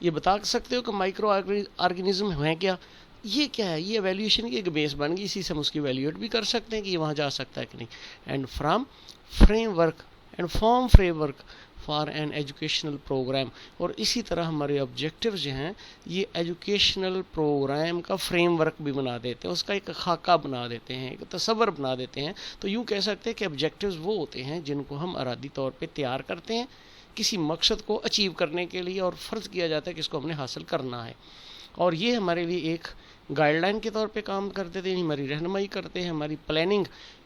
یہ بتا سکتے ہو کہ مائکرو آرگنزم ہیں کیا؟ یہ کیا ہے؟ یہ ایویلیویشن کی ایک بیس بن گئی، اسی سے ہم اس کی ایویلیویٹ بھی کر سکتے ہیں کہ یہ وہاں جا سکتا ہے کہ نہیں. And from framework and form framework for an educational program. اور اسی طرح ہمارے آبجیکٹیوز جو ہیں یہ ایجوکیشنل پروگرام کا فریم ورک بھی بنا دیتے ہیں، اس کا ایک خاکہ بنا دیتے ہیں، ایک تصور بنا دیتے ہیں. تو یوں کہہ سکتے ہیں کہ آبجیکٹیوز وہ ہوتے ہیں جن کو ہم ارادی طور پہ تیار کرتے ہیں کسی مقصد کو اچیو کرنے کے لیے، اور فرض کیا جاتا ہے کہ اس کو ہم نے حاصل کرنا ہے. اور یہ ہمارے لیے ایک گائیڈ لائن کے طور پہ کام کرتے تھے، ہماری رہنمائی کرتے ہیں، ہماری پلاننگ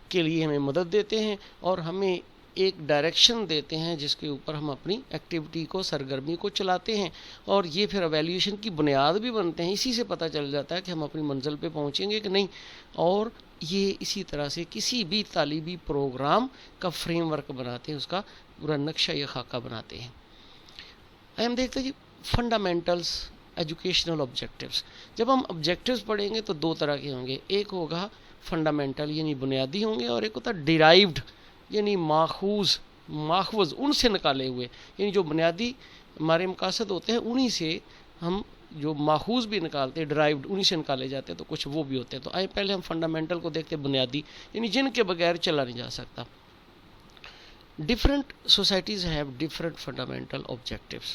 کے لیے ہمیں مدد دیتے ہیں، اور ہمیں ایک ڈائریکشن دیتے ہیں جس کے اوپر ہم اپنی ایکٹیویٹی کو، سرگرمی کو چلاتے ہیں. اور یہ پھر ایویلیویشن کی بنیاد بھی بنتے ہیں. اسی سے پتہ چل جاتا ہے کہ ہم اپنی منزل پہ پہنچیں گے کہ نہیں. اور یہ اسی طرح سے کسی بھی تعلیمی پروگرام کا فریم ورک بناتے ہیں، اس کا پورا نقشہ یا خاکہ بناتے ہیں. ہم دیکھتے ہیں جی فنڈامنٹلس ایجوکیشنل آبجیکٹیوز. جب ہم آبجیکٹیوز پڑھیں گے تو دو طرح کے ہوں گے، ایک ہوگا فنڈامنٹل یعنی بنیادی ہوں گے، اور ایک ہوتا ہے ڈیرائیوڈ یعنی ماخوذ ان سے نکالے ہوئے. یعنی جو بنیادی ہمارے مقاصد ہوتے ہیں انہی سے ہم جو ماخوذ بھی نکالتے ہیں، ڈرائیوڈ انہی سے نکالے جاتے ہیں، تو کچھ وہ بھی ہوتے ہیں. تو آئے پہلے ہم فنڈامنٹل کو دیکھتے ہیں، بنیادی یعنی جن کے بغیر چلا نہیں جا سکتا. Different societies have different fundamental objectives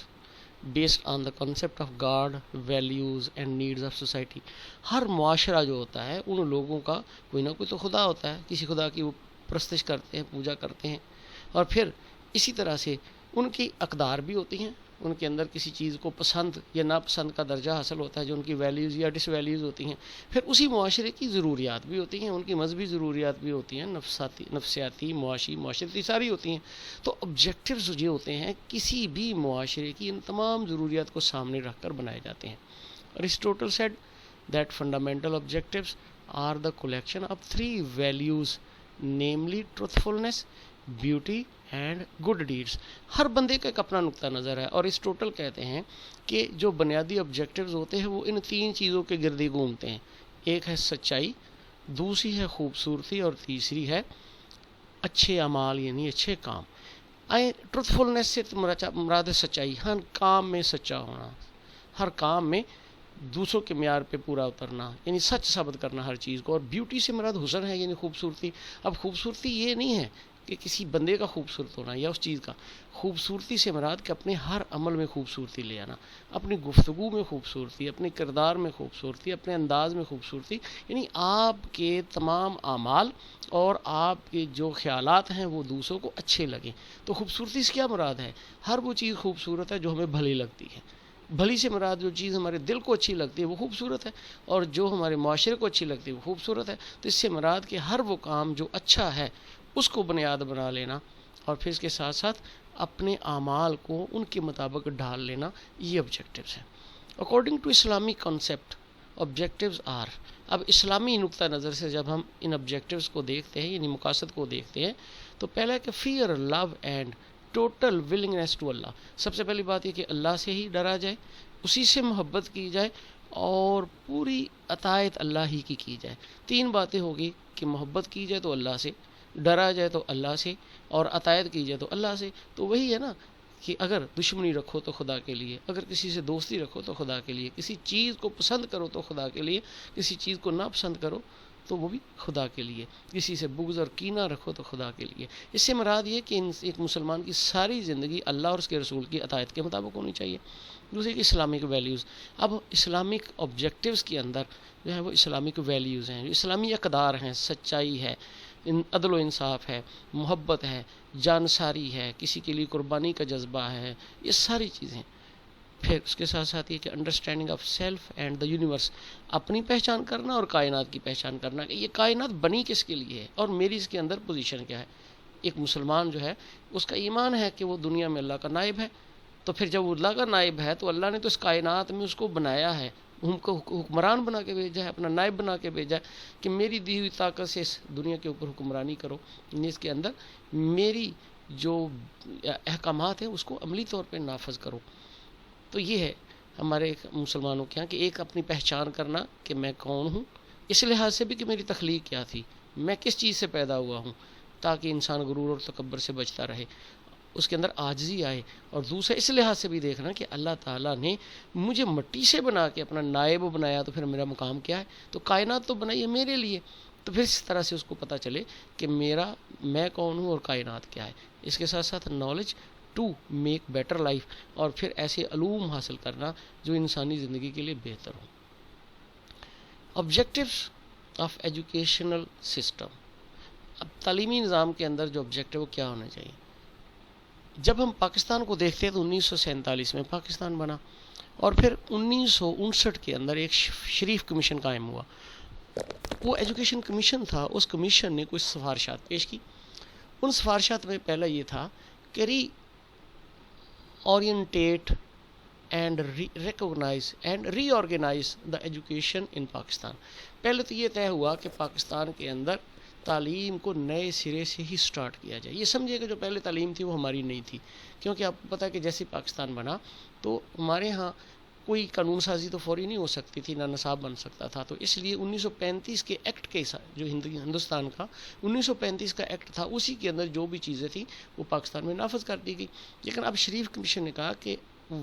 based on the concept of God, values and needs of society. ہر معاشرہ جو ہوتا ہے ان لوگوں کا کوئی نہ کوئی تو خدا ہوتا ہے، کسی خدا کی وہ پرستش کرتے ہیں، پوجا کرتے ہیں. اور پھر اسی طرح سے ان کی اقدار بھی ہوتی ہیں، ان کے اندر کسی چیز کو پسند یا ناپسند کا درجہ حاصل ہوتا ہے جو ان کی ویلیوز یا ڈس ویلیوز ہوتی ہیں. پھر اسی معاشرے کی ضروریات بھی ہوتی ہیں، ان کی مذہبی ضروریات بھی ہوتی ہیں، نفسیاتی، معاشرتی ساری ہوتی ہیں. تو آبجیکٹیوز جو ہوتے ہیں کسی بھی معاشرے کی ان تمام ضروریات کو سامنے رکھ کر بنائے جاتے ہیں. Aristotle said that fundamental objectives are the collection of three values, namely truthfulness, beauty and good deeds. ہر بندے کا ایک اپنا نقطہ نظر ہے، اور aristotle کہتے ہیں کہ جو بنیادی آبجیکٹیوز ہوتے ہیں وہ ان تین چیزوں کے گرد ہی گھومتے ہیں. ایک ہے سچائی، دوسری ہے خوبصورتی، اور تیسری ہے اچھے اعمال یعنی اچھے کام. ٹروتھفلنس سے مراد ہے سچائی، ہر کام میں سچا ہونا، ہر کام میں دوسروں کے معیار پہ پورا اترنا یعنی سچ ثابت کرنا ہر چیز کو. اور بیوٹی سے مراد حسن ہے یعنی خوبصورتی. اب خوبصورتی یہ نہیں ہے کہ کسی بندے کا خوبصورت ہونا یا اس چیز کا، خوبصورتی سے مراد کہ اپنے ہر عمل میں خوبصورتی لے آنا، اپنی گفتگو میں خوبصورتی، اپنے کردار میں خوبصورتی، اپنے انداز میں خوبصورتی. یعنی آپ کے تمام اعمال اور آپ کے جو خیالات ہیں وہ دوسروں کو اچھے لگیں. تو خوبصورتی سے کیا مراد ہے؟ ہر وہ چیز خوبصورت ہے جو ہمیں بھلی لگتی ہے. بھلی سے مراد جو چیز ہمارے دل کو اچھی لگتی ہے وہ خوبصورت ہے، اور جو ہمارے معاشرے کو اچھی لگتی ہے وہ خوبصورت ہے. تو اس سے مراد کہ ہر وہ کام جو اچھا ہے اس کو بنیاد بنا لینا، اور پھر اس کے ساتھ ساتھ اپنے اعمال کو ان کے مطابق ڈھال لینا، یہ آبجیکٹیوز ہیں. According to Islamic concept objectives are. اب اسلامی نقطہ نظر سے جب ہم ان آبجیکٹیوز کو دیکھتے ہیں یعنی مقاصد کو دیکھتے ہیں تو پہلا ہے کہ fear, love and total willingness to Allah. سب سے پہلی بات یہ کہ اللہ سے ہی ڈرا جائے، اسی سے محبت کی جائے، اور پوری اطاعت اللہ ہی کی جائے. تین باتیں ہوگی کہ محبت کی جائے تو اللہ سے، ڈرا جائے تو اللہ سے، اور اطاعت کی جائے تو اللہ سے. تو وہی ہے نا کہ اگر دشمنی رکھو تو خدا کے لیے، اگر کسی سے دوستی رکھو تو خدا کے لیے، کسی چیز کو پسند کرو تو خدا کے لیے، کسی چیز کو ناپسند کرو تو وہ بھی خدا کے لیے، کسی سے بغض اور کینہ رکھو تو خدا کے لیے. اس سے مراد یہ کہ ایک مسلمان کی ساری زندگی اللہ اور اس کے رسول کی اطاعت کے مطابق ہونی چاہیے. دوسری کہ اسلامک ویلیوز. اب اسلامک آبجیکٹیوز کے اندر جو ہے وہ اسلامک ویلیوز ہیں، جو اسلامی اقدار ہیں، سچائی ہے، عدل و انصاف ہے، محبت ہے، جانساری ہے، کسی کے لیے قربانی کا جذبہ ہے، یہ ساری چیزیں. پھر اس کے ساتھ ساتھ یہ کہ understanding of self and the universe, اپنی پہچان کرنا اور کائنات کی پہچان کرنا کہ یہ کائنات بنی کس کے لیے ہے اور میری اس کے اندر پوزیشن کیا ہے. ایک مسلمان جو ہے اس کا ایمان ہے کہ وہ دنیا میں اللہ کا نائب ہے، تو پھر جب وہ اللہ کا نائب ہے تو اللہ نے تو اس کائنات میں اس کو بنایا ہے، ہم کو حکمران بنا کے بھیجا ہے، اپنا نائب بنا کے بھیجا ہے کہ میری دی ہوئی طاقت سے اس دنیا کے اوپر حکمرانی کرو، یعنی اس کے اندر میری جو احکامات ہیں اس کو عملی طور پہ نافذ کرو. تو یہ ہے ہمارے مسلمانوں کے یہاں کہ ایک اپنی پہچان کرنا کہ میں کون ہوں، اس لحاظ سے بھی کہ میری تخلیق کیا تھی، میں کس چیز سے پیدا ہوا ہوں، تاکہ انسان غرور اور تکبر سے بچتا رہے. اس کے اندر عاجزی آئے، اور دوسرا اس لحاظ سے بھی دیکھنا کہ اللہ تعالیٰ نے مجھے مٹی سے بنا کے اپنا نائب بنایا، تو پھر میرا مقام کیا ہے، تو کائنات تو بنائی ہے میرے لیے، تو پھر اس طرح سے اس کو پتہ چلے کہ میں کون ہوں اور کائنات کیا ہے۔ اس کے ساتھ ساتھ knowledge to make better life, اور پھر ایسے علوم حاصل کرنا جو انسانی زندگی کے لیے بہتر ہوں۔ آبجیکٹیوز آف ایجوکیشنل سسٹم، اب تعلیمی نظام کے اندر جو آبجیکٹیو وہ کیا ہونا چاہیے؟ جب ہم پاکستان کو دیکھتے ہیں تو 1947 میں پاکستان بنا، اور پھر 1959 کے اندر ایک شریف کمیشن قائم ہوا۔ وہ ایجوکیشن کمیشن تھا، اس کمیشن نے کچھ سفارشات پیش کی۔ ان سفارشات میں پہلا یہ تھا کہ reorientate and recognise and reorganise the education in Pakistan. پہلے تو یہ طے ہوا کہ پاکستان کے اندر تعلیم کو نئے سرے سے ہی سٹارٹ کیا جائے۔ یہ سمجھے کہ جو پہلے تعلیم تھی وہ ہماری نہیں تھی، کیونکہ آپ کو پتہ ہے کہ جیسے پاکستان بنا تو ہمارے ہاں کوئی قانون سازی تو فوری نہیں ہو سکتی تھی، نہ نصاب بن سکتا تھا، تو اس لیے 1935 کے ایکٹ کے ساتھ، جو ہندوستان کا 1935 کا ایکٹ تھا، اسی کے اندر جو بھی چیزیں تھیں وہ پاکستان میں نافذ کر دی گئی۔ لیکن اب شریف کمیشن نے کہا کہ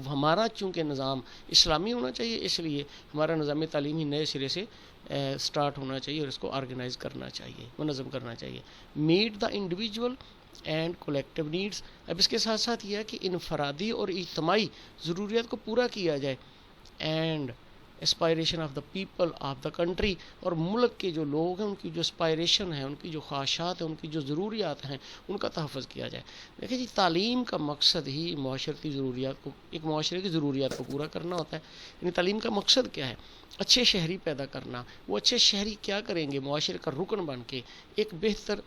ہمارا چونکہ نظام اسلامی ہونا چاہیے، اس لیے ہمارا نظام تعلیم ہی نئے سرے سے سٹارٹ ہونا چاہیے اور اس کو آرگنائز کرنا چاہیے، منظم کرنا چاہیے۔ Meet the individual and collective needs, اب اس کے ساتھ ساتھ یہ ہے کہ انفرادی اور اجتماعی ضروریات کو پورا کیا جائے، and aspiration of the people of the country, اور ملک کے جو لوگ ہیں ان کی جو اسپائریشن ہے، ان کی جو خواہشات ہیں، ان کی جو ضروریات ہیں، ان کا تحفظ کیا جائے۔ دیکھیں جی، تعلیم کا مقصد ہی معاشرتی ضروریات کو، ایک معاشرے کی ضروریات کو پورا کرنا ہوتا ہے۔ یعنی تعلیم کا مقصد کیا ہے؟ اچھے شہری پیدا کرنا۔ وہ اچھے شہری کیا کریں گے؟ معاشرے کا رکن بن کے ایک بہتر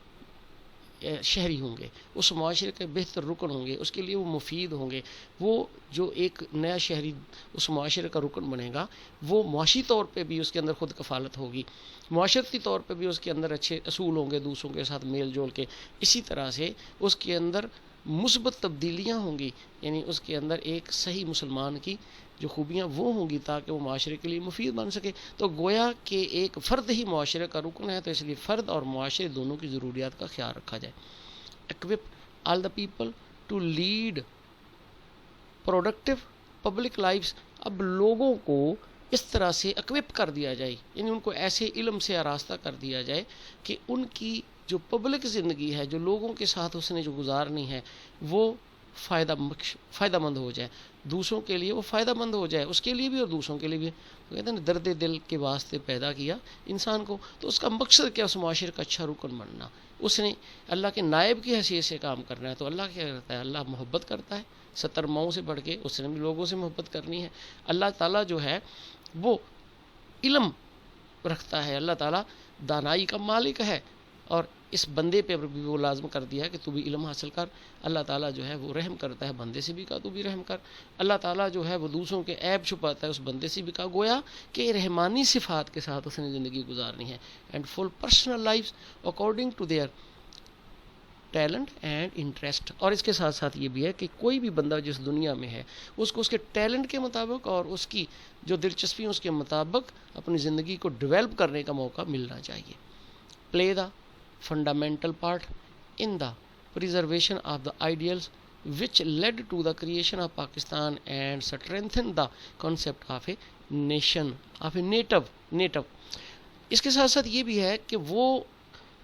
شہری ہوں گے، اس معاشرے کے بہتر رکن ہوں گے، اس کے لیے وہ مفید ہوں گے۔ وہ جو ایک نیا شہری اس معاشرے کا رکن بنے گا، وہ معاشی طور پہ بھی اس کے اندر خود کفالت ہوگی، معاشرتی طور پہ بھی اس کے اندر اچھے اصول ہوں گے، دوسروں کے ساتھ میل جول کے، اسی طرح سے اس کے اندر مثبت تبدیلیاں ہوں گی، یعنی اس کے اندر ایک صحیح مسلمان کی جو خوبیاں وہ ہوں گی تاکہ وہ معاشرے کے لیے مفید بن سکے۔ تو گویا کہ ایک فرد ہی معاشرے کا رکن ہے، تو اس لیے فرد اور معاشرے دونوں کی ضروریات کا خیال رکھا جائے۔ equip all the people to lead productive public lives، اب لوگوں کو اس طرح سے اکوپ کر دیا جائے، یعنی ان کو ایسے علم سے آراستہ کر دیا جائے کہ ان کی جو پبلک زندگی ہے، جو لوگوں کے ساتھ اس نے جو گزارنی ہے، وہ فائدہ مند ہو جائے، دوسروں کے لیے وہ فائدہ مند ہو جائے، اس کے لیے بھی اور دوسروں کے لیے بھی۔ کہتے ہیں درد دل کے واسطے پیدا کیا انسان کو، تو اس کا مقصد کیا؟ اس معاشرے کا اچھا رکن بننا، اس نے اللہ کے نائب کی حیثیت سے کام کرنا ہے۔ تو اللہ کیا کرتا ہے؟ اللہ محبت کرتا ہے 70 ماؤں سے بڑھ کے، اس نے بھی لوگوں سے محبت کرنی ہے۔ اللہ تعالیٰ جو ہے وہ علم رکھتا ہے، اللہ تعالیٰ دانائی کا مالک ہے، اور اس بندے پہ بھی وہ لازم کر دیا ہے کہ تو بھی علم حاصل کر۔ اللہ تعالیٰ جو ہے وہ رحم کرتا ہے، بندے سے بھی کہا تو بھی رحم کر۔ اللہ تعالیٰ جو ہے وہ دوسروں کے عیب چھپاتا ہے، اس بندے سے بھی کہا، گویا کہ رحمانی صفات کے ساتھ اس نے زندگی گزارنی ہے۔ And full personal life according to their talent and interest, اور اس کے ساتھ ساتھ یہ بھی ہے کہ کوئی بھی بندہ جس دنیا میں ہے اس کو اس کے ٹیلنٹ کے مطابق اور اس کی جو دلچسپی اس کے مطابق اپنی زندگی کو ڈیولپ کرنے کا موقع ملنا چاہیے۔ پلے دا fundamental part in the preservation of the ideals which led to the creation of Pakistan and strengthened the concept of a nation, of a native۔ اس کے ساتھ ساتھ یہ بھی ہے کہ وہ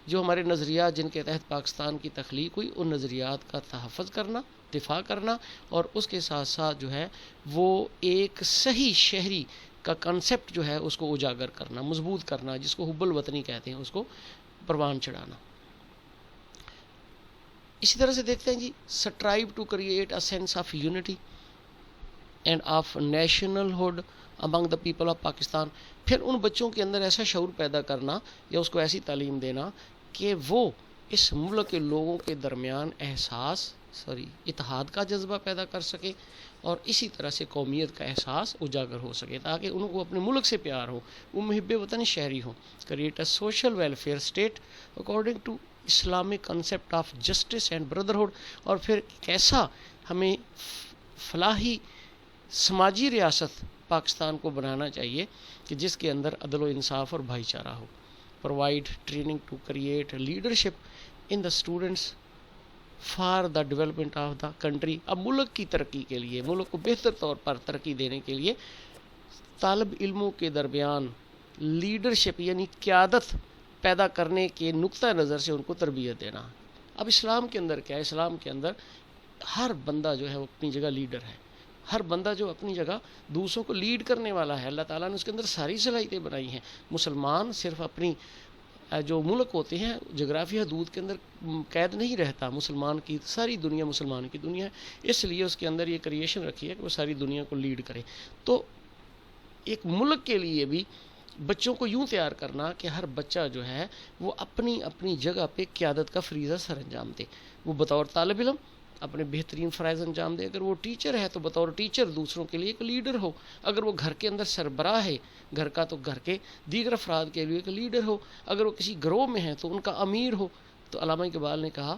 جو ہمارے نظریات جن کے تحت پاکستان کی تخلیق ہوئی، ان نظریات کا تحفظ کرنا، دفاع کرنا، اور اس کے ساتھ ساتھ جو ہے وہ ایک صحیح شہری کا کنسپٹ جو ہے اس کو اجاگر کرنا، مضبوط کرنا، جس کو حب الوطنی کہتے ہیں، اس کو پروان چڑھانا۔ اسی طرح سے دیکھتے ہیں جی، strive to create a sense of unity and of national hood among the people of Pakistan, پھر ان بچوں کے اندر ایسا شعور پیدا کرنا یا اس کو ایسی تعلیم دینا کہ وہ اس ملک کے لوگوں کے درمیان اتحاد کا جذبہ پیدا کر سکے، اور اسی طرح سے قومیت کا احساس اجاگر ہو سکے، تاکہ ان کو اپنے ملک سے پیار ہو، وہ محب وطن شہری ہوں۔ Create a social welfare state according to Islamic concept of justice and brotherhood, اور پھر کیسا ہمیں فلاحی سماجی ریاست پاکستان کو بنانا چاہیے کہ جس کے اندر عدل و انصاف اور بھائی چارہ ہو۔ Provide training to create leadership in the students for the development of the country. اب ملک کی ترقی کے لیے، ملک کو بہتر طور پر ترقی دینے کے لیے طالب علموں کے درمیان لیڈرشپ یعنی قیادت پیدا کرنے کے نقطہ نظر سے ان کو تربیت دینا. اب اسلام کے اندر کیا ہے؟ اسلام کے اندر ہر بندہ جو ہے وہ اپنی جگہ لیڈر ہے. ہر بندہ جو اپنی جگہ دوسروں کو لیڈ کرنے والا ہے. اللہ تعالیٰ نے اس کے اندر ساری صلاحیتیں بنائی ہیں. مسلمان صرف اپنی جو ملک ہوتے ہیں جغرافی حدود کے اندر قید نہیں رہتا. مسلمان کی ساری دنیا مسلمان کی دنیا ہے، اس لیے اس کے اندر یہ کریشن رکھی ہے کہ وہ ساری دنیا کو لیڈ کرے. تو ایک ملک کے لیے بھی بچوں کو یوں تیار کرنا کہ ہر بچہ جو ہے وہ اپنی اپنی جگہ پہ قیادت کا فریضہ سر انجام دے. وہ بطور طالب علم اپنے بہترین فرائض انجام دے. اگر وہ ٹیچر ہے تو بطور ٹیچر دوسروں کے لیے ایک لیڈر ہو. اگر وہ گھر کے اندر سربراہ ہے گھر کا تو گھر کے دیگر افراد کے لیے ایک لیڈر ہو. اگر وہ کسی گروہ میں ہے تو ان کا امیر ہو. تو علامہ اقبال نے کہا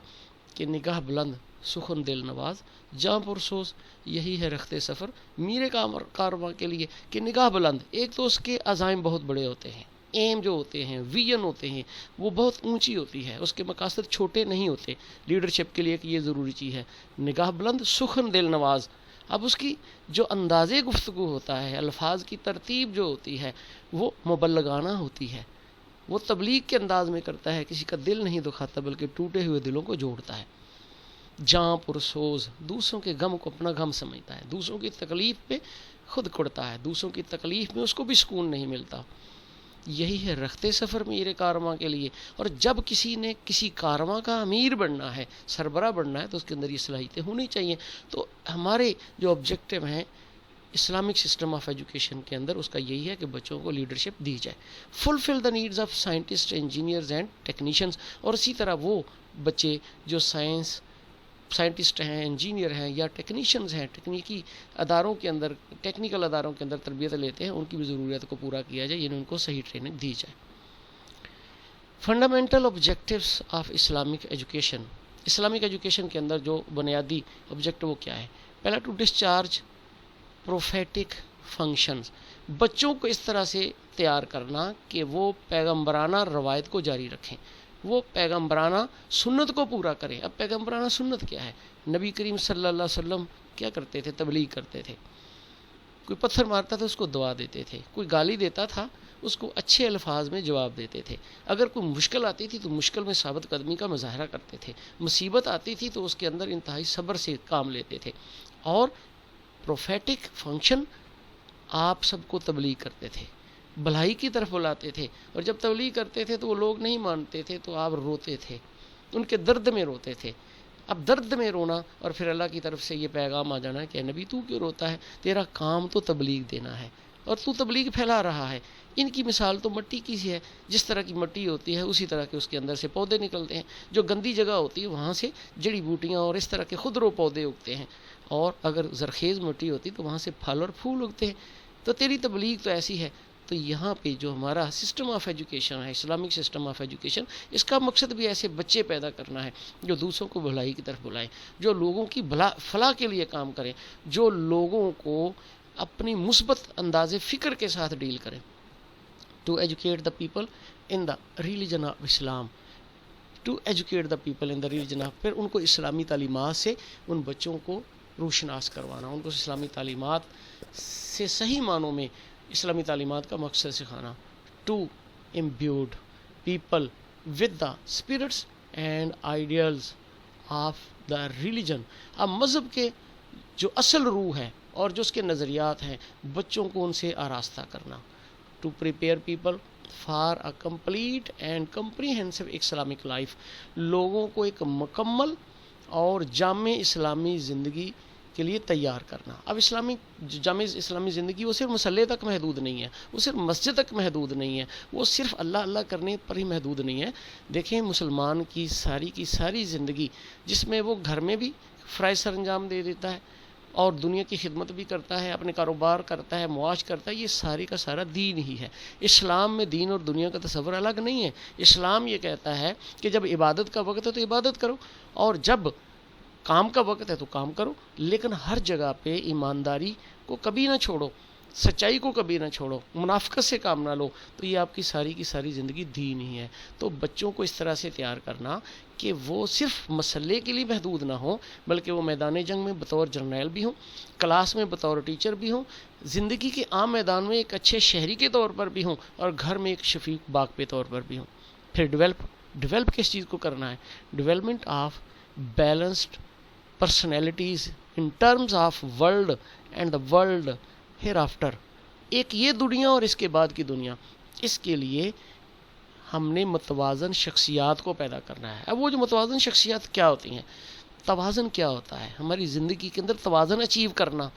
کہ نگاہ بلند سخن دل نواز جاں پرسوز، یہی ہے رخت سفر میرے کارواں کے لیے. کہ نگاہ بلند، ایک تو اس کے عزائم بہت بڑے ہوتے ہیں، ایم جو ہوتے ہیں، ویژن ہوتے ہیں، وہ بہت اونچی ہوتی ہے. اس کے مقاصد چھوٹے نہیں ہوتے. لیڈرشپ کے لیے کہ یہ ضروری چیز ہے. نگاہ بلند سخن دل نواز. اب اس کی جو انداز گفتگو ہوتا ہے، الفاظ کی ترتیب جو ہوتی ہے وہ مبلغانہ ہوتی ہے. وہ تبلیغ کے انداز میں کرتا ہے، کسی کا دل نہیں دکھاتا بلکہ ٹوٹے ہوئے دلوں کو جوڑتا ہے. جاں پرسوز، دوسروں کے غم کو اپنا غم سمجھتا ہے. دوسروں کی تکلیف پہ خود کڑتا ہے. دوسروں کی تکلیف میں اس کو بھی سکون نہیں ملتا. یہی ہے رخت سفر میرے کارواں کے لیے. اور جب کسی نے کسی کارواں کا امیر بننا ہے، سربراہ بننا ہے، تو اس کے اندر یہ صلاحیتیں ہونی چاہیے. تو ہمارے جو آبجیکٹو ہیں اسلامک سسٹم آف ایجوکیشن کے اندر اس کا یہی ہے کہ بچوں کو لیڈرشپ دی جائے. Fulfil the needs of scientist engineers and technicians. اور اسی طرح وہ بچے جو سائنٹسٹ ہیں، انجینئر ہیں یا ٹیکنیشینز ہیں، ٹیکنیکی اداروں کے اندر، ٹیکنیکل اداروں کے اندر تربیت لیتے ہیں، ان کی بھی ضرورت کو پورا کیا جائے، یعنی ان کو صحیح ٹریننگ دی جائے. Fundamental objectives of Islamic education. Islamic education کے اندر جو بنیادی آبجیکٹو وہ کیا ہے؟ پہلا، ٹو ڈسچارج پروفیٹک فنکشنز. بچوں کو اس طرح سے تیار کرنا کہ وہ پیغمبرانہ روایت کو جاری رکھیں، وہ پیغمبرانہ سنت کو پورا کریں. اب پیغمبرانہ سنت کیا ہے؟ نبی کریم صلی اللہ علیہ وسلم کیا کرتے تھے؟ تبلیغ کرتے تھے. کوئی پتھر مارتا تھا اس کو دعا دیتے تھے، کوئی گالی دیتا تھا اس کو اچھے الفاظ میں جواب دیتے تھے. اگر کوئی مشکل آتی تھی تو مشکل میں ثابت قدمی کا مظاہرہ کرتے تھے. مصیبت آتی تھی تو اس کے اندر انتہائی صبر سے کام لیتے تھے. اور پروفیٹک فنکشن، آپ سب کو تبلیغ کرتے تھے، بھلائی کی طرف بلاتے تھے. اور جب تبلیغ کرتے تھے تو وہ لوگ نہیں مانتے تھے تو آپ روتے تھے، ان کے درد میں روتے تھے. اب درد میں رونا اور پھر اللہ کی طرف سے یہ پیغام آ جانا کہ نبی تو کیوں روتا ہے؟ تیرا کام تو تبلیغ دینا ہے اور تو تبلیغ پھیلا رہا ہے. ان کی مثال تو مٹی کی سی ہے. جس طرح کی مٹی ہوتی ہے اسی طرح کے اس کے اندر سے پودے نکلتے ہیں. جو گندی جگہ ہوتی ہے وہاں سے جڑی بوٹیاں اور اس طرح کے خودرو پودے اگتے ہیں، اور اگر زرخیز مٹی ہوتی تو وہاں سے پھل اور پھول اگتے ہیں. تو تیری تبلیغ تو ایسی ہے. تو یہاں پہ جو ہمارا سسٹم آف ایجوکیشن ہے، اسلامک سسٹم آف ایجوکیشن، اس کا مقصد بھی ایسے بچے پیدا کرنا ہے جو دوسروں کو بھلائی کی طرف بلائیں، جو لوگوں کی فلاح کے لیے کام کریں، جو لوگوں کو اپنی مثبت انداز فکر کے ساتھ ڈیل کریں. To educate the people in the religion of Islam. To educate the people in the religion of, پھر ان کو اسلامی تعلیمات سے ان بچوں کو روشناس کروانا، ان کو اسلامی تعلیمات سے صحیح معنوں میں اسلامی تعلیمات کا مقصد سکھانا. To imbued people with the spirits and ideals of the religion. اب مذہب کے جو اصل روح ہے اور جو اس کے نظریات ہیں بچوں کو ان سے آراستہ کرنا. To prepare people for a complete and comprehensive Islamic life. لوگوں کو ایک مکمل اور جامع اسلامی زندگی کے لیے تیار کرنا. اب جامع اسلامی زندگی وہ صرف مسلح تک محدود نہیں ہے، وہ صرف مسجد تک محدود نہیں ہے، وہ صرف اللہ اللہ کرنے پر ہی محدود نہیں ہے. دیکھیں مسلمان کی ساری زندگی جس میں وہ گھر میں بھی فرائض سر انجام دے دیتا ہے اور دنیا کی خدمت بھی کرتا ہے، اپنے کاروبار کرتا ہے، معاش کرتا ہے، یہ ساری کا سارا دین ہی ہے. اسلام میں دین اور دنیا کا تصور الگ نہیں ہے. اسلام یہ کہتا ہے کہ جب عبادت کا وقت ہے تو عبادت کرو، اور جب کام کا وقت ہے تو کام کرو، لیکن ہر جگہ پہ ایمانداری کو کبھی نہ چھوڑو، سچائی کو کبھی نہ چھوڑو، منافقت سے کام نہ لو. تو یہ آپ کی ساری زندگی دین ہی ہے. تو بچوں کو اس طرح سے تیار کرنا کہ وہ صرف مسئلے کے لیے محدود نہ ہوں، بلکہ وہ میدان جنگ میں بطور جرنیل بھی ہوں، کلاس میں بطور ٹیچر بھی ہوں، زندگی کے عام میدان میں ایک اچھے شہری کے طور پر بھی ہوں، اور گھر میں ایک شفیق باغ کے طور پر بھی ہوں۔ پھر ڈیولپ کس چیز کو کرنا ہے؟ Development of balanced personalities in terms of world and the world hereafter, ایک یہ دنیا اور اس کے بعد کی دنیا، اس کے لیے ہم نے متوازن شخصیات کو پیدا کرنا ہے۔ اب وہ جو متوازن شخصیات کیا ہوتی ہیں، توازن کیا ہوتا ہے؟ ہماری زندگی کے اندر توازن اچیو کرنا،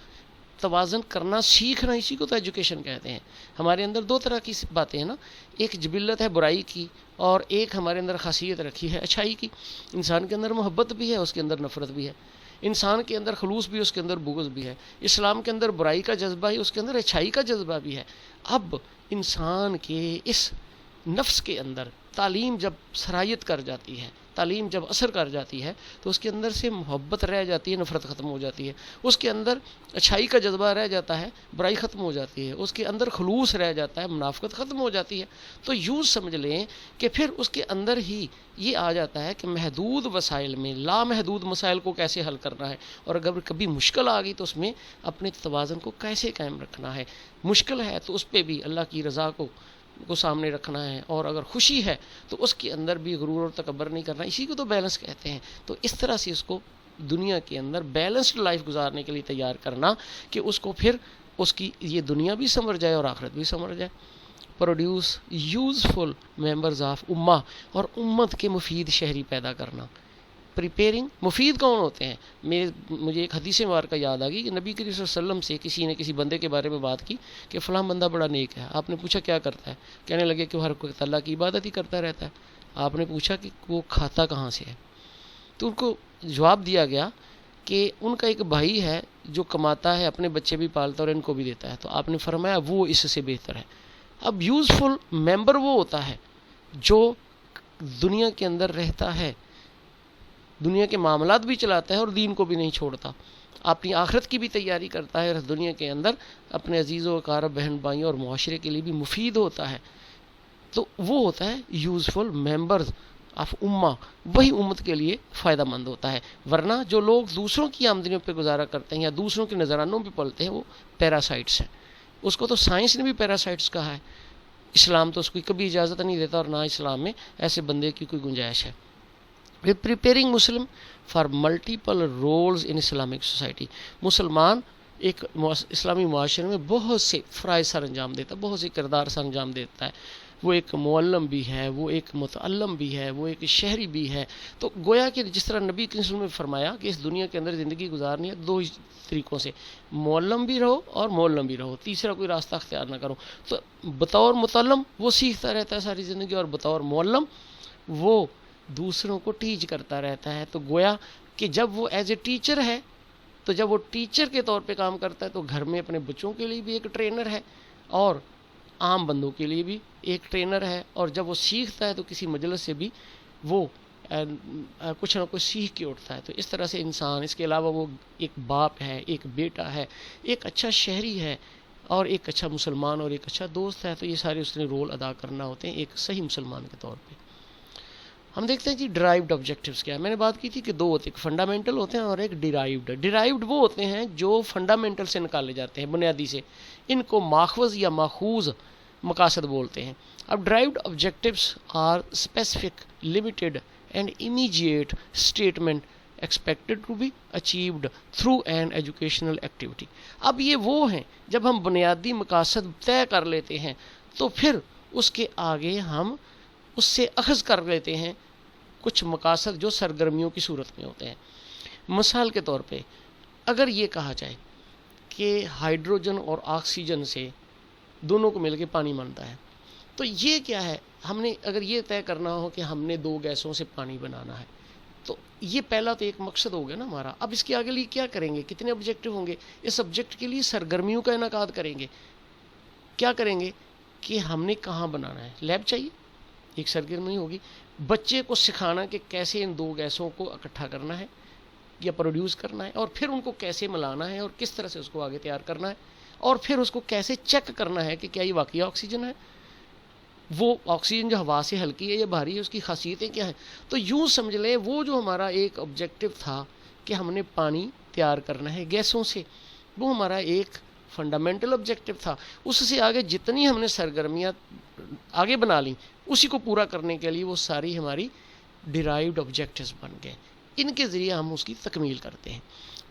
توازن کرنا سیکھنا، اسی کو تو ایجوکیشن کہتے ہیں۔ ہمارے اندر دو طرح کی باتیں ہیں نا، ایک جبلت ہے برائی کی، اور ایک ہمارے اندر خاصیت رکھی ہے اچھائی کی۔ انسان کے اندر محبت بھی ہے، اس کے اندر نفرت بھی ہے، انسان کے اندر خلوص بھی، اس کے اندر بغض بھی ہے۔ اسلام کے اندر برائی کا جذبہ ہے، اس کے اندر اچھائی کا جذبہ بھی ہے۔ اب انسان کے اس نفس کے اندر تعلیم جب سرایت کر جاتی ہے، تعلیم جب اثر کر جاتی ہے، تو اس کے اندر سے محبت رہ جاتی ہے، نفرت ختم ہو جاتی ہے۔ اس کے اندر اچھائی کا جذبہ رہ جاتا ہے، برائی ختم ہو جاتی ہے۔ اس کے اندر خلوص رہ جاتا ہے، منافقت ختم ہو جاتی ہے۔ تو یوں سمجھ لیں کہ پھر اس کے اندر ہی یہ آ جاتا ہے کہ محدود وسائل میں لامحدود مسائل کو کیسے حل کرنا ہے، اور اگر کبھی مشکل آ گئی تو اس میں اپنے توازن کو کیسے قائم رکھنا ہے۔ مشکل ہے تو اس پہ بھی اللہ کی رضا کو سامنے رکھنا ہے، اور اگر خوشی ہے تو اس کے اندر بھی غرور اور تکبر نہیں کرنا۔ اسی کو تو بیلنس کہتے ہیں۔ تو اس طرح سے اس کو دنیا کے اندر بیلنسڈ لائف گزارنے کے لیے تیار کرنا کہ اس کو پھر اس کی یہ دنیا بھی سنور جائے اور آخرت بھی سنور جائے۔ پروڈیوس یوزفل ممبرز آف امہ، اور امت کے مفید شہری پیدا کرنا۔ پریپیرنگ، مفید کون ہوتے ہیں؟ مجھے ایک حدیث مبارکہ یاد آ گئی کہ نبی کریم صلی اللہ علیہ وسلم سے کسی نے کسی بندے کے بارے میں بات کی کہ فلاں بندہ بڑا نیک ہے۔ آپ نے پوچھا کیا کرتا ہے؟ کہنے لگے کہ وہ ہر وقت اللہ کی عبادت ہی کرتا رہتا ہے۔ آپ نے پوچھا کہ وہ کھاتا کہاں سے ہے؟ تو ان کو جواب دیا گیا کہ ان کا ایک بھائی ہے جو کماتا ہے، اپنے بچے بھی پالتا اور ان کو بھی دیتا ہے۔ تو آپ نے فرمایا وہ اس سے بہتر ہے۔ اب یوزفل ممبر وہ ہوتا ہے جو دنیا کے اندر رہتا ہے، دنیا کے معاملات بھی چلاتا ہے اور دین کو بھی نہیں چھوڑتا، اپنی آخرت کی بھی تیاری کرتا ہے، اور دنیا کے اندر اپنے عزیز و اقارب بہن بھائیوں اور معاشرے کے لیے بھی مفید ہوتا ہے۔ تو وہ ہوتا ہے یوزفل ممبرز آف امہ، وہی امت کے لیے فائدہ مند ہوتا ہے۔ ورنہ جو لوگ دوسروں کی آمدنیوں پہ گزارا کرتے ہیں یا دوسروں کے نذرانوں پہ پلتے ہیں، وہ پیراسائٹس ہیں۔ اس کو تو سائنس نے بھی پیراسائٹس کہا ہے، اسلام تو اس کی کبھی اجازت نہیں دیتا، اور نہ اسلام میں ایسے بندے کی کوئی گنجائش ہے۔ Preparing Muslim for multiple roles in Islamic society, مسلمان ایک اسلامی معاشرے میں بہت سے فرائض سر انجام دیتا ہے، بہت سے کردار سر انجام دیتا ہے۔ وہ ایک معلم بھی ہے، وہ ایک متعلم بھی ہے، وہ ایک شہری بھی ہے۔ تو گویا کہ جس طرح نبی صلی اللہ علیہ وسلم نے فرمایا کہ اس دنیا کے اندر زندگی گزارنی ہے دو ہی طریقوں سے، معلم بھی رہو اور معلم بھی رہو، تیسرا کوئی راستہ اختیار نہ کرو۔ تو بطور متعلم وہ سیکھتا رہتا ہے ساری زندگی، اور بطور معلم وہ دوسروں کو ٹیچ کرتا رہتا ہے۔ تو گویا کہ جب وہ ایز اے ٹیچر ہے، تو جب وہ ٹیچر کے طور پہ کام کرتا ہے تو گھر میں اپنے بچوں کے لیے بھی ایک ٹرینر ہے، اور عام بندوں کے لیے بھی ایک ٹرینر ہے، اور جب وہ سیکھتا ہے تو کسی مجلس سے بھی وہ کچھ نہ کچھ سیکھ کے اٹھتا ہے۔ تو اس طرح سے انسان، اس کے علاوہ وہ ایک باپ ہے، ایک بیٹا ہے، ایک اچھا شہری ہے، اور ایک اچھا مسلمان اور ایک اچھا دوست ہے۔ تو یہ سارے اس نے رول ادا کرنا ہوتے ہیں ایک صحیح مسلمان کے طور پہ۔ ہم دیکھتے ہیں جی ڈرائیوڈ آبجیکٹیوز کیا ہے۔ میں نے بات کی تھی کہ دو ہوتے ہیں، ایک فنڈامنٹل ہوتے ہیں اور ایک ڈرائیوڈ۔ ڈرائیوڈ وہ ہوتے ہیں جو فنڈامنٹل سے نکالے جاتے ہیں، بنیادی سے، ان کو ماخوذ یا ماخوذ مقاصد بولتے ہیں۔ اب derived objectives are specific, limited and immediate statement expected to be achieved through an educational activity. اب یہ وہ ہیں جب ہم بنیادی مقاصد طے کر لیتے ہیں تو پھر اس کے آگے ہم اس سے اخذ کر لیتے ہیں کچھ مقاصد جو سرگرمیوں کی صورت میں ہوتے ہیں۔ مثال کے طور پہ اگر یہ کہا جائے کہ ہائیڈروجن اور آکسیجن سے دونوں کو مل کے پانی بنتا ہے، تو یہ کیا ہے؟ ہم نے اگر یہ طے کرنا ہو کہ ہم نے دو گیسوں سے پانی بنانا ہے، تو یہ پہلا تو ایک مقصد ہو گیا نا ہمارا۔ اب اس کے آگے لیے کیا کریں گے؟ کتنے آبجیکٹو ہوں گے؟ اس آبجیکٹ کے لیے سرگرمیوں کا انعقاد کریں گے۔ کیا کریں گے کہ ہم نے کہاں بنانا ہے؟ لیب چاہیے، ایک سرگرمی ہوگی۔ بچے کو سکھانا کہ کیسے ان دو گیسوں کو اکٹھا کرنا ہے یا پروڈیوس کرنا ہے، اور پھر ان کو کیسے ملانا ہے اور کس طرح سے اس کو آگے تیار کرنا ہے، اور پھر اس کو کیسے چیک کرنا ہے کہ کیا یہ واقعی آکسیجن ہے۔ وہ آکسیجن جو ہوا سے ہلکی ہے یا بھاری ہے اس کی خاصیتیں کیا ہیں. تو یوں سمجھ لیں وہ جو ہمارا ایک آبجیکٹو تھا کہ ہم نے پانی تیار کرنا ہے گیسوں سے، وہ ہمارا ایک فنڈامنٹل آبجیکٹو تھا. اس سے آگے جتنی ہم نے سرگرمیاں آگے بنا لیں اسی کو پورا کرنے کے لیے وہ ساری ہماری ڈیرائیوڈ آبجیکٹوز بن گئے. ان کے ذریعے ہم اس کی تکمیل کرتے ہیں.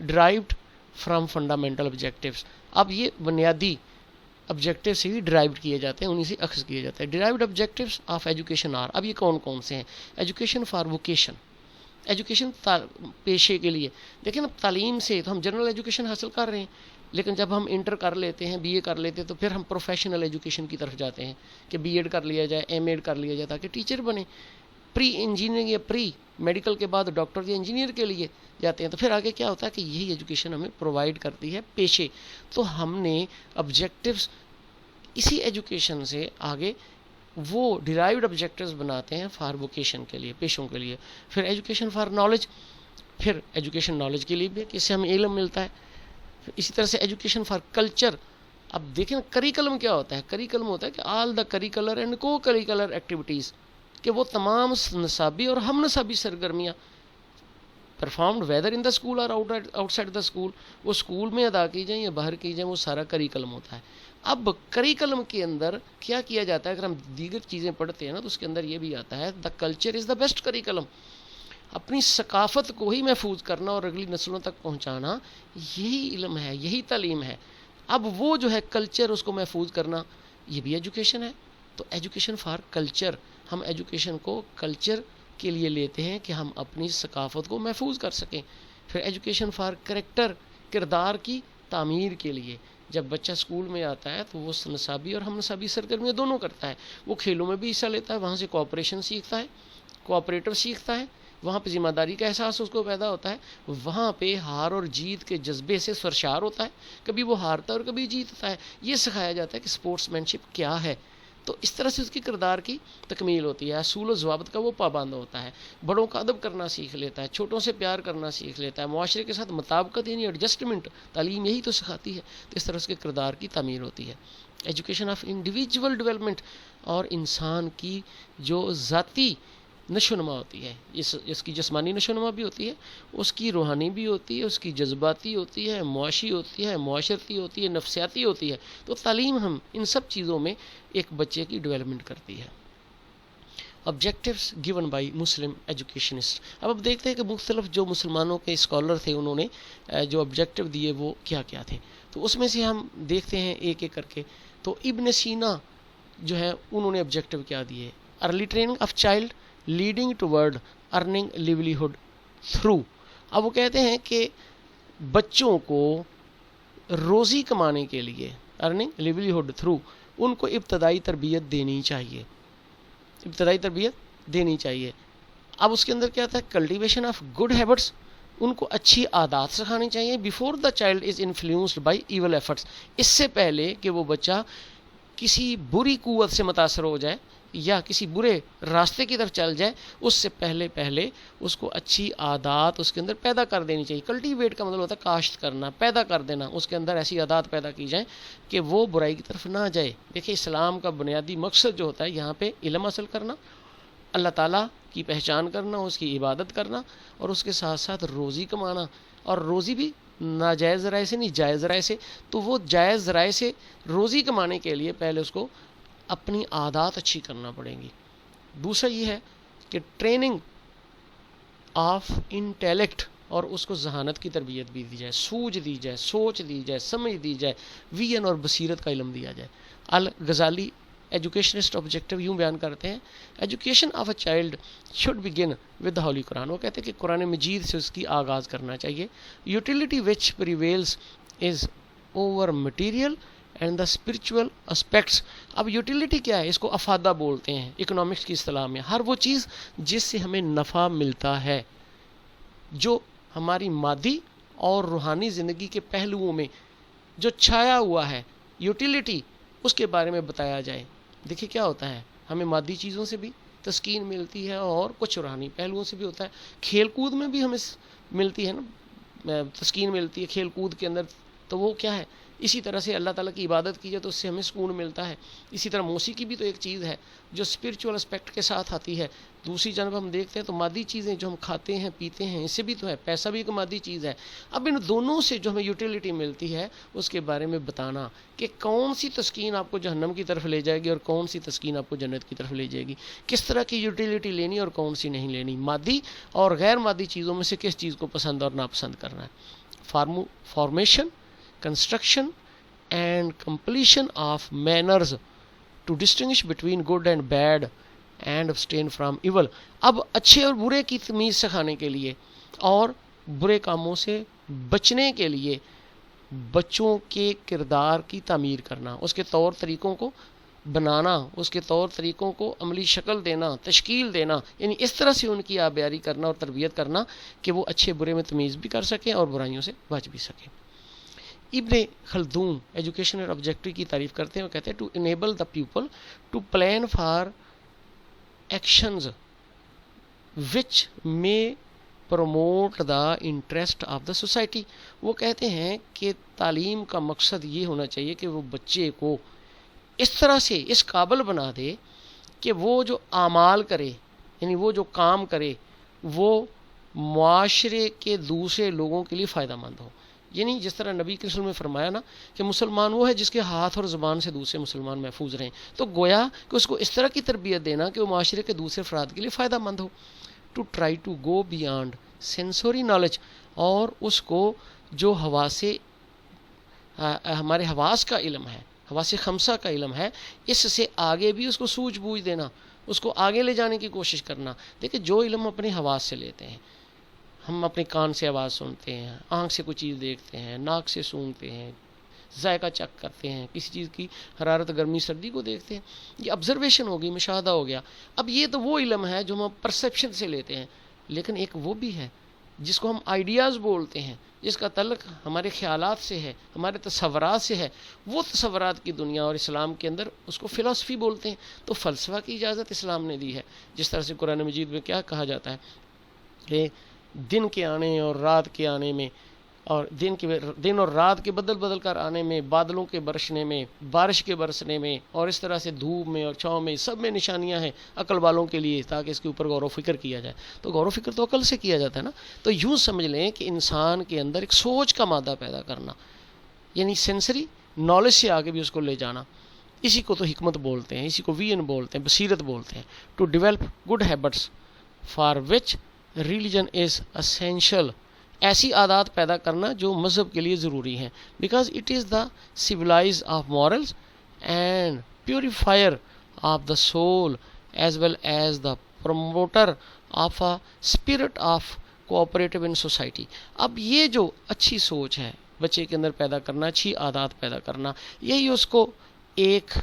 Derived from fundamental objectives. اب یہ بنیادی آبجیکٹیو سے بھی ڈرائیوڈ کیے جاتے ہیں، انہیں سے اخذ کیے جاتے ہیں. Derived objectives of education are. اب یہ کون کون سے ہیں؟ ایجوکیشن فار ووکیشن، ایجوکیشن پیشے کے لیے. دیکھیں نا تعلیم سے تو ہم جنرل ایجوکیشن حاصل کر رہے ہیں، لیکن جب ہم انٹر کر لیتے ہیں، بی اے کر لیتے ہیں، تو پھر ہم پروفیشنل ایجوکیشن کی طرف جاتے ہیں کہ بی ایڈ کر لیا جائے، ایم ایڈ کر لیا جائے تاکہ ٹیچر بنے. پری انجینئرنگ یا پری میڈیکل کے بعد ڈاکٹر یا انجینئر کے لیے جاتے ہیں. تو پھر آگے کیا ہوتا ہے کہ یہی ایجوکیشن ہمیں پرووائڈ کرتی ہے پیشے. تو ہم نے آبجیکٹیوز اسی ایجوکیشن سے آگے وہ ڈیرائیوڈ آبجیکٹیوز بناتے ہیں فار ووکیشن کے لیے، پیشوں کے لیے. پھر ایجوکیشن فار نالج، پھر ایجوکیشن نالج کے لیے بھی کہ اس سے ہمیں علم ملتا ہے. اسی طرح سے ایجوکیشن فار کلچر. اب دیکھیں کریکلم کیا ہوتا ہے؟ کریکلم ہوتا ہے کہ آل دا کریکولر اینڈ کو کریکولر ایکٹیویٹیز، کہ وہ تمام نصابی اور ہم نصابی سرگرمیاں performed weather in the school اور آؤٹ سائڈ دا اسکول، وہ اسکول میں ادا کی جائیں یا باہر کی جائیں، وہ سارا کریکلم ہوتا ہے. اب کریکلم کے اندر کیا کیا جاتا ہے؟ اگر ہم دیگر چیزیں پڑھتے ہیں نا تو اس کے اندر یہ بھی آتا ہے the culture is the best curriculum. اپنی ثقافت کو ہی محفوظ کرنا اور اگلی نسلوں تک پہنچانا، یہی علم ہے، یہی تعلیم ہے. اب وہ جو ہے کلچر، اس کو محفوظ کرنا، یہ بھی ایجوکیشن ہے. تو ایجوکیشن فار کلچر، ہم ایجوکیشن کو کلچر کے لیے لیتے ہیں کہ ہم اپنی ثقافت کو محفوظ کر سکیں. پھر ایجوکیشن فار کریکٹر، کردار کی تعمیر کے لیے. جب بچہ اسکول میں آتا ہے تو وہ نصابی اور ہم نصابی سرگرمیاں دونوں کرتا ہے. وہ کھیلوں میں بھی حصہ لیتا ہے، وہاں سے کوآپریشن سیکھتا ہے، کوآپریٹو سیکھتا ہے، وہاں پہ ذمہ داری کا احساس اس کو پیدا ہوتا ہے. وہاں پہ ہار اور جیت کے جذبے سے سرشار ہوتا ہے، کبھی وہ ہارتا ہے اور کبھی جیتتا ہے. یہ سکھایا جاتا ہے کہ اسپورٹس مین شپ کیا ہے. تو اس طرح سے اس کی کردار کی تکمیل ہوتی ہے. اصول و ضوابط کا وہ پابند ہوتا ہے، بڑوں کا ادب کرنا سیکھ لیتا ہے، چھوٹوں سے پیار کرنا سیکھ لیتا ہے، معاشرے کے ساتھ مطابقت یعنی ایڈجسٹمنٹ، تعلیم یہی تو سکھاتی ہے. تو اس طرح اس کے کردار کی تعمیر ہوتی ہے. ایجوکیشن آف انڈیویجول ڈیولپمنٹ، اور انسان کی جو ذاتی نشو نما ہوتی ہے، اس کی جسمانی نشو نما بھی ہوتی ہے، اس کی روحانی بھی ہوتی ہے، اس کی جذباتی ہوتی ہے، معاشی ہوتی ہے، معاشرتی ہوتی ہے، نفسیاتی ہوتی ہے. تو تعلیم ہم ان سب چیزوں میں ایک بچے کی ڈیولپمنٹ کرتی ہے. Objectives given by Muslim educationist. اب دیکھتے ہیں کہ مختلف جو مسلمانوں کے اسکالر تھے انہوں نے جو آبجیکٹیو دیے وہ کیا کیا تھے. تو اس میں سے ہم دیکھتے ہیں ایک ایک کر کے. تو ابن سینا جو ہے انہوں نے آبجیکٹیو کیا دیے؟ Early training of child leading toward earning livelihood through. اب وہ کہتے ہیں کہ بچوں کو روزی کمانے کے لیے ارننگ لیولیہڈ تھرو ان کو ابتدائی تربیت دینی چاہیے، ابتدائی تربیت دینی چاہیے. اب اس کے اندر کیا تھا؟ کلٹیویشن آف گڈ ہیبٹس، ان کو اچھی عادات سکھانی چاہیے. Before the child is influenced by evil efforts, اس سے پہلے کہ وہ بچہ کسی بری قوت سے متاثر ہو جائے یا کسی برے راستے کی طرف چل جائے، اس سے پہلے اس کو اچھی عادات اس کے اندر پیدا کر دینی چاہیے. کلٹیویٹ کا مطلب ہوتا ہے کاشت کرنا، پیدا کر دینا، اس کے اندر ایسی عادات پیدا کی جائیں کہ وہ برائی کی طرف نہ جائے. دیکھیں اسلام کا بنیادی مقصد جو ہوتا ہے یہاں پہ علم حاصل کرنا، اللہ تعالیٰ کی پہچان کرنا، اس کی عبادت کرنا، اور اس کے ساتھ ساتھ روزی کمانا. اور روزی بھی ناجائز ذرائع سے نہیں، جائز ذرائع سے. تو وہ جائز ذرائع سے روزی کمانے کے لیے پہلے اس کو اپنی عادات اچھی کرنا پڑیں گی. دوسرا یہ ہے کہ ٹریننگ آف انٹیلیکٹ، اور اس کو ذہانت کی تربیت بھی دی جائے، سوجھ دی جائے، سوچ دی جائے، سمجھ دی جائے، ویژن اور بصیرت کا علم دیا جائے. الغزالی ایجوکیشنسٹ آبجیکٹیو یوں بیان کرتے ہیں: education of a child should begin with the holy Quran. وہ کہتے ہیں کہ قرآن مجید سے اس کی آغاز کرنا چاہیے. Utility which prevails is over material and the spiritual aspects. اب یوٹیلیٹی کیا ہے؟ اس کو افادہ بولتے ہیں اکنامکس کی اصطلاح میں. ہر وہ چیز جس سے ہمیں نفع ملتا ہے، جو ہماری مادی اور روحانی زندگی کے پہلوؤں میں جو چھایا ہوا ہے، یوٹیلیٹی اس کے بارے میں بتایا جائے. دیکھیے کیا ہوتا ہے، ہمیں مادی چیزوں سے بھی تسکین ملتی ہے اور کچھ روحانی پہلوؤں سے بھی ہوتا ہے. کھیل کود میں بھی ہمیں ملتی ہے نا، تسکین ملتی ہے کھیل کود کے اندر. تو وہ کیا ہے اسی طرح سے اللہ تعالیٰ کی عبادت کی جائے تو اس سے ہمیں سکون ملتا ہے. اسی طرح موسیقی بھی تو ایک چیز ہے جو اسپرچول اسپیکٹ کے ساتھ آتی ہے. دوسری جانب ہم دیکھتے ہیں تو مادی چیزیں جو ہم کھاتے ہیں پیتے ہیں اس سے بھی تو ہے, پیسہ بھی ایک مادی چیز ہے. اب ان دونوں سے جو ہمیں یوٹیلیٹی ملتی ہے اس کے بارے میں بتانا کہ کون سی تسکین آپ کو جہنم کی طرف لے جائے گی اور کون سی تسکین آپ کو جنت کی طرف لے جائے گی, کس طرح کی یوٹیلیٹی لینی اور کون سی نہیں لینی, مادی اور غیر مادی چیزوں میں سے کس چیز کو پسند اور ناپسند کرنا ہے. Formation, construction and completion of manners to distinguish between good and bad and abstain from evil. اب اچھے اور برے کی تمیز سکھانے کے لیے اور برے کاموں سے بچنے کے لیے بچوں کے کردار کی تعمیر کرنا, اس کے طور طریقوں کو بنانا, اس کے طور طریقوں کو عملی شکل دینا, تشکیل دینا, یعنی اس طرح سے ان کی آبیاری کرنا اور تربیت کرنا کہ وہ اچھے برے میں تمیز بھی کر سکیں اور برائیوں سے بچ بھی سکیں. ابن خلدون ایجوکیشنل آبجیکٹو کی تعریف کرتے ہیں, وہ کہتے ہیں to enable the people to plan for actions which may promote the interest of the society. وہ کہتے ہیں کہ تعلیم کا مقصد یہ ہونا چاہیے کہ وہ بچے کو اس طرح سے اس قابل بنا دے کہ وہ جو اعمال کرے, یعنی وہ جو کام کرے وہ معاشرے کے دوسرے لوگوں کے لیے فائدہ مند ہو. یعنی جس طرح نبی کے رسول میں فرمایا نا کہ مسلمان وہ ہے جس کے ہاتھ اور زبان سے دوسرے مسلمان محفوظ رہیں, تو گویا کہ اس کو اس طرح کی تربیت دینا کہ وہ معاشرے کے دوسرے افراد کے لیے فائدہ مند ہو. To try to go beyond sensory knowledge, اور اس کو جو ہمارے حواس کا علم ہے, حواس خمسہ کا علم ہے, اس سے آگے بھی اس کو سوجھ بوجھ دینا, اس کو آگے لے جانے کی کوشش کرنا. دیکھیں جو علم اپنے حواس سے لیتے ہیں, ہم اپنے کان سے آواز سنتے ہیں, آنکھ سے کوئی چیز دیکھتے ہیں, ناک سے سونگتے ہیں, ذائقہ چک کرتے ہیں, کسی چیز کی حرارت گرمی سردی کو دیکھتے ہیں, یہ آبزرویشن ہوگی, مشاہدہ ہو گیا. اب یہ تو وہ علم ہے جو ہم پرسیپشن سے لیتے ہیں, لیکن ایک وہ بھی ہے جس کو ہم آئیڈیاز بولتے ہیں, جس کا تعلق ہمارے خیالات سے ہے, ہمارے تصورات سے ہے. وہ تصورات کی دنیا اور اسلام کے اندر اس کو فلسفی بولتے ہیں. تو فلسفہ کی اجازت اسلام نے دی ہے, جس طرح سے قرآن مجید میں کیا کہا جاتا ہے کہ دن کے آنے اور رات کے آنے میں, اور دن اور رات کے بدل کر آنے میں, بادلوں کے برسنے میں, بارش کے برسنے میں, اور اس طرح سے دھوپ میں اور چھاؤں میں, سب میں نشانیاں ہیں عقل والوں کے لیے, تاکہ اس کے اوپر غور و فکر کیا جائے. تو غور و فکر تو عقل سے کیا جاتا ہے نا. تو یوں سمجھ لیں کہ انسان کے اندر ایک سوچ کا مادہ پیدا کرنا, یعنی سینسری نالج سے آگے بھی اس کو لے جانا, اسی کو تو حکمت بولتے ہیں, اسی کو وین بولتے ہیں, بصیرت بولتے ہیں. To develop good habits for which religion is essential, ایسی عادات پیدا کرنا جو مذہب کے لیے ضروری ہیں, because it is the civilize of morals and purifier of the soul as well as the promoter of a spirit of cooperative in society. اب یہ جو اچھی سوچ ہے بچے کے اندر پیدا کرنا, اچھی عادات پیدا کرنا, یہی اس کو ایک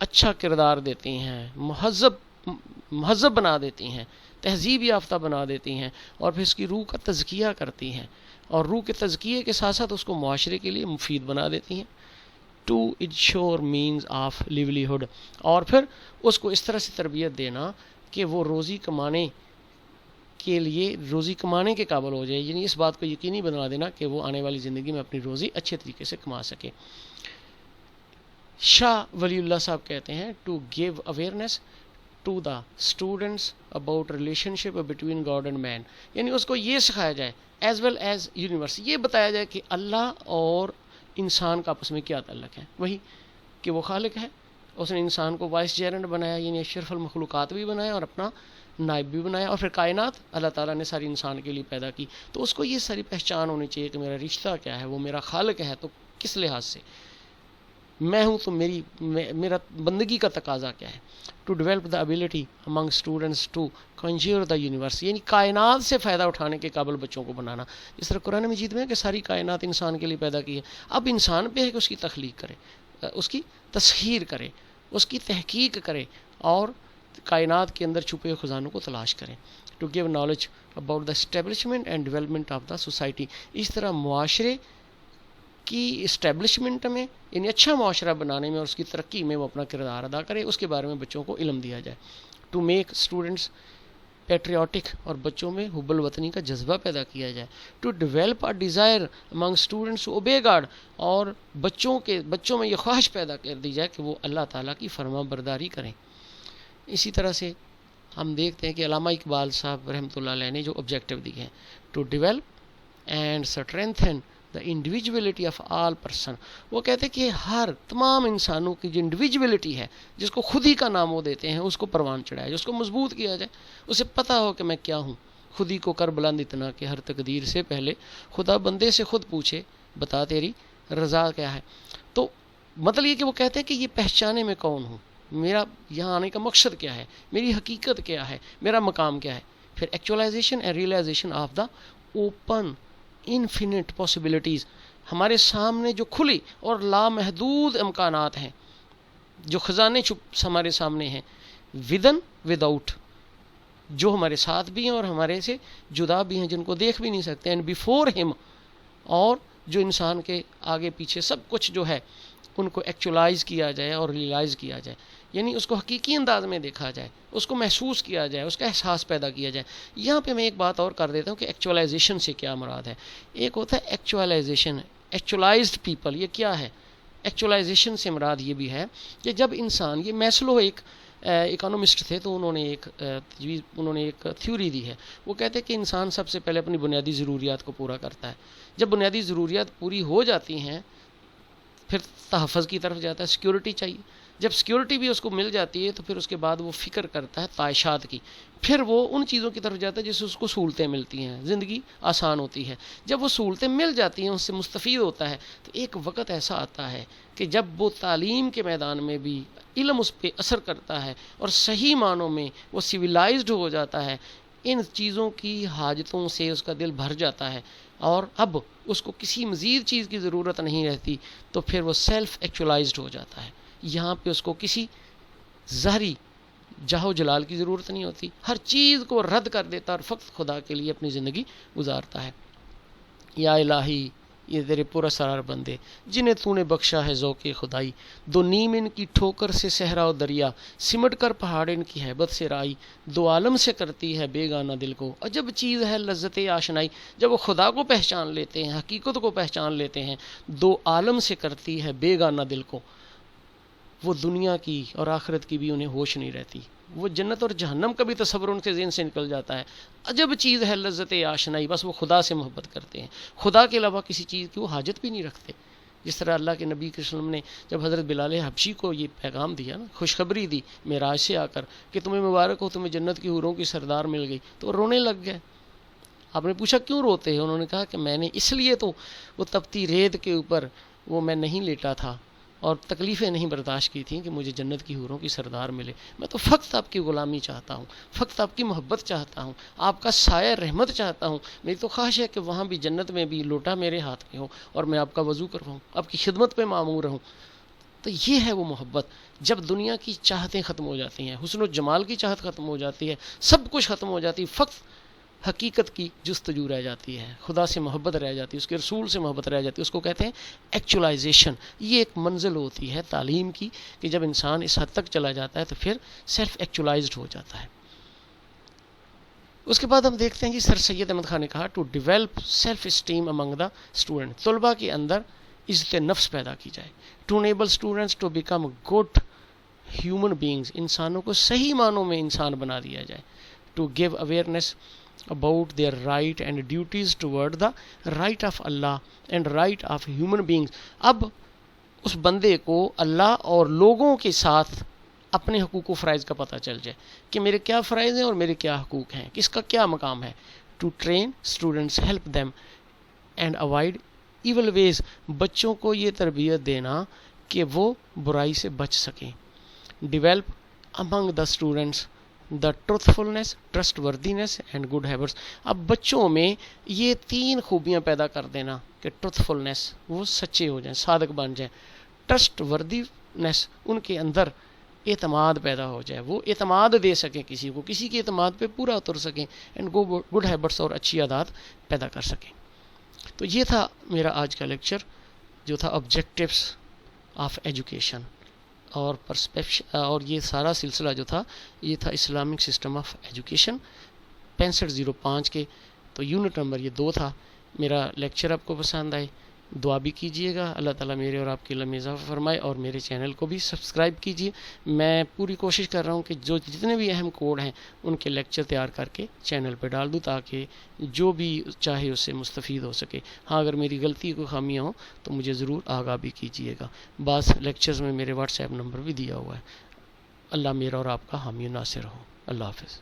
اچھا کردار دیتی ہیں, مہذب بنا دیتی ہیں, تہذیب یافتہ بنا دیتی ہیں, اور پھر اس کی روح کا تزکیہ کرتی ہیں, اور روح کے تزکیے کے ساتھ ساتھ اس کو معاشرے کے لیے مفید بنا دیتی ہیں. ٹو انشور مینز آف لیولیہڈ, اور پھر اس کو اس طرح سے تربیت دینا کہ وہ روزی کمانے کے قابل ہو جائے, یعنی اس بات کو یقینی بنا دینا کہ وہ آنے والی زندگی میں اپنی روزی اچھے طریقے سے کما سکے. شاہ ولی اللہ صاحب کہتے ہیں to give awareness to the students about relationship between God and man, یعنی اس کو یہ سکھایا جائے ایز ویل ایز یونیورس, یہ بتایا جائے کہ اللہ اور انسان کا آپس میں کیا تعلق ہے, وہی کہ وہ خالق ہے, اس نے انسان کو وائس جیرنٹ بنایا, یعنی اشرف المخلوقات بھی بنایا اور اپنا نائب بھی بنایا, اور پھر کائنات اللہ تعالیٰ نے ساری انسان کے لیے پیدا کی. تو اس کو یہ ساری پہچان ہونی چاہیے کہ میرا رشتہ کیا ہے, وہ میرا خالق ہے تو کس لحاظ سے میں ہوں, تو میرا بندگی کا تقاضا کیا ہے. To develop the ability among students to conjure the universe, یعنی کائنات سے فائدہ اٹھانے کے قابل بچوں کو بنانا, جس طرح قرآن مجید میں کہ ساری کائنات انسان کے لیے پیدا کی ہے. اب انسان پہ ہے کہ اس کی تخلیق کرے, اس کی تسخیر کرے, اس کی تحقیق کرے, اور کائنات کے اندر چھپے خزانوں کو تلاش کریں. To give knowledge about the establishment and development of the society, اس طرح معاشرے کی اسٹیبلشمنٹ میں, یعنی اچھا معاشرہ بنانے میں اور اس کی ترقی میں وہ اپنا کردار ادا کرے, اس کے بارے میں بچوں کو علم دیا جائے. ٹو میک اسٹوڈنٹس پیٹریوٹک اور بچوں میں حب الوطنی کا جذبہ پیدا کیا جائے. To develop a desire among students to obey God, اور بچوں میں یہ خواہش پیدا کر دی جائے کہ وہ اللہ تعالیٰ کی فرما برداری کریں. اسی طرح سے ہم دیکھتے ہیں کہ علامہ اقبال صاحب رحمۃ اللہ علیہ نے جو آبجیکٹیو دیے ہیں، to develop and strengthen the individuality of all person. وہ کہتے ہیں کہ تمام انسانوں کی جو انڈیویجولیٹی ہے، جس کو خود ہی کا نام وہ دیتے ہیں، اس کو پروان چڑھایا جائے، اس کو مضبوط کیا جائے، اسے پتہ ہو کہ میں کیا ہوں. خود ہی کو کر بلند اتنا کہ ہر تقدیر سے پہلے خدا بندے سے خود پوچھے، بتا تیری رضا کیا ہے. تو مطلب یہ کہ وہ کہتے ہیں کہ یہ پہچانے میں کون ہوں، میرا یہاں آنے کا مقصد کیا ہے، میری حقیقت کیا ہے، میرا مقام کیا ہے. پھر actualization and realization of the open infinite possibilities, ہمارے سامنے جو کھلی اور لامحدود امکانات ہیں، جو خزانے ہمارے سامنے ہیں، ودن ود آؤٹ، جو ہمارے ساتھ بھی ہیں اور ہمارے سے جدا بھی ہیں، جن کو دیکھ بھی نہیں سکتے، اینڈ بیفور ہم، اور جو انسان کے آگے پیچھے سب کچھ جو ہے ان کو ایکچولائز کیا جائے اور ریئلائز کیا جائے، یعنی اس کو حقیقی انداز میں دیکھا جائے، اس کو محسوس کیا جائے، اس کا احساس پیدا کیا جائے. یہاں پہ میں ایک بات اور کر دیتا ہوں کہ ایکچولائزیشن سے کیا مراد ہے. ایک ہوتا ہے ایکچولائزیشن، ایکچولائزڈ پیپل، یہ کیا ہے؟ ایکچولائزیشن سے مراد یہ بھی ہے کہ جب انسان، یہ میسلو ایک اکانومسٹ تھے، تو انہوں نے ایک تھیوری دی ہے. وہ کہتے ہیں کہ انسان سب سے پہلے اپنی بنیادی ضروریات کو پورا کرتا ہے. جب بنیادی ضروریات پوری ہو جاتی ہیں پھر تحفظ کی طرف جاتا ہے، سیکیورٹی چاہیے. جب سیکیورٹی بھی اس کو مل جاتی ہے تو پھر اس کے بعد وہ فکر کرتا ہے تعیشات کی، پھر وہ ان چیزوں کی طرف جاتا ہے جس سے اس کو سہولتیں ملتی ہیں، زندگی آسان ہوتی ہے. جب وہ سہولتیں مل جاتی ہیں، اس سے مستفید ہوتا ہے، تو ایک وقت ایسا آتا ہے کہ جب وہ تعلیم کے میدان میں بھی علم اس پہ اثر کرتا ہے اور صحیح معنوں میں وہ سویلائزڈ ہو جاتا ہے، ان چیزوں کی حاجتوں سے اس کا دل بھر جاتا ہے اور اب اس کو کسی مزید چیز کی ضرورت نہیں رہتی، تو پھر وہ سیلف ایکچولائزڈ ہو جاتا ہے. یہاں پہ اس کو کسی ظاہری جاہ و جلال کی ضرورت نہیں ہوتی، ہر چیز کو رد کر دیتا اور فقط خدا کے لیے اپنی زندگی گزارتا ہے. یا الہی، یہ تیرے پراسرار بندے جنہیں تو نے بخشا ہے ذوق خدائی، دو نیم ان کی ٹھوکر سے صحرا و دریا، سمٹ کر پہاڑ ان کی ہیبت سے رائی، دو عالم سے کرتی ہے بیگانہ دل کو عجب چیز ہے لذت آشنائی. جب وہ خدا کو پہچان لیتے ہیں، حقیقت کو پہچان لیتے ہیں، دو عالم سے کرتی ہے بیگانہ دل کو، وہ دنیا کی اور آخرت کی بھی انہیں ہوش نہیں رہتی. وہ جنت اور جہنم کا بھی تصور ان کے ذہن سے نکل جاتا ہے. عجب چیز ہے لذت آشنائی، بس وہ خدا سے محبت کرتے ہیں، خدا کے علاوہ کسی چیز کی وہ حاجت بھی نہیں رکھتے. جس طرح اللہ کے نبی صلی اللہ علیہ وسلم نے جب حضرت بلال حبشی کو یہ پیغام دیا نا، خوشخبری دی معراج سے آ کر کہ تمہیں مبارک ہو، تمہیں جنت کی حوروں کی سردار مل گئی، تو وہ رونے لگ گئے. آپ نے پوچھا کیوں روتے ہیں؟ انہوں نے کہا کہ میں نے اس لیے تو وہ تپتی ریت کے اوپر وہ میں نہیں لیٹا تھا اور تکلیفیں نہیں برداشت کی تھیں کہ مجھے جنت کی حوروں کی سردار ملے. میں تو فقط آپ کی غلامی چاہتا ہوں، فقط آپ کی محبت چاہتا ہوں، آپ کا سایہ رحمت چاہتا ہوں. میری تو خواہش ہے کہ وہاں بھی جنت میں بھی لوٹا میرے ہاتھ میں ہو اور میں آپ کا وضو کرواؤں، آپ کی خدمت پہ معمور رہوں. تو یہ ہے وہ محبت. جب دنیا کی چاہتیں ختم ہو جاتی ہیں، حسن و جمال کی چاہت ختم ہو جاتی ہے، سب کچھ ختم ہو جاتی، فقط حقیقت کی جستجو رہ جاتی ہے، خدا سے محبت رہ جاتی ہے، اس کے رسول سے محبت رہ جاتی ہے. اس کو کہتے ہیں ایکچولائزیشن. یہ ایک منزل ہوتی ہے تعلیم کی کہ جب انسان اس حد تک چلا جاتا ہے تو پھر سیلف ایکچولائزڈ ہو جاتا ہے. اس کے بعد ہم دیکھتے ہیں کہ سر سید احمد خان نے کہا to develop self esteem among the student, طلباء کے اندر عزت نفس پیدا کی جائے. To enable students to become good human beings, انسانوں کو صحیح معنوں میں انسان بنا دیا جائے. To give awareness about their right and duties toward the right of Allah and right of human beings. اب اس بندے کو اللہ اور لوگوں کے ساتھ اپنے حقوق و فرائض کا پتہ چل جائے کہ میرے کیا فرائض ہیں اور میرے کیا حقوق ہیں، کس کا کیا مقام ہے. to train students, help them and avoid evil ways. بچوں کو یہ تربیت دینا کہ وہ برائی سے بچ سکیں. develop among the students the truthfulness, trustworthiness and good habits. اب بچوں میں یہ تین خوبیاں پیدا کر دینا کہ ٹروتھفلنس، وہ سچے ہو جائیں، صادق بن جائیں. ٹرسٹ وردینس، ان کے اندر اعتماد پیدا ہو جائے، وہ اعتماد دے سکیں کسی کو، کسی کے اعتماد پہ پورا اتر سکیں. اینڈ گڈ ہیبٹس، اور اچھی عادات پیدا کر سکیں. تو یہ تھا میرا آج کا لیکچر جو تھا آبجیکٹیوس آف ایجوکیشن اور یہ سارا سلسلہ جو تھا یہ تھا اسلامک سسٹم آف ایجوکیشن. 6505 کے. تو یونٹ نمبر یہ 2 تھا. میرا لیکچر آپ کو پسند آئے دعا بھی کیجئے گا, اللہ تعالیٰ میرے اور آپ کے علم میں اضافہ فرمائے, اور میرے چینل کو بھی سبسکرائب کیجئے. میں پوری کوشش کر رہا ہوں کہ جتنے بھی اہم کوڈ ہیں ان کے لیکچر تیار کر کے چینل پہ ڈال دوں تاکہ جو بھی چاہے اس سے مستفید ہو سکے. ہاں اگر میری غلطی کوئی خامیاں ہوں تو مجھے ضرور آگاہ بھی کیجئے گا. بعض لیکچرز میں میرے واٹس ایپ نمبر بھی دیا ہوا ہے. اللہ میرا اور آپ کا حامی و ناصر ہو. اللہ حافظ.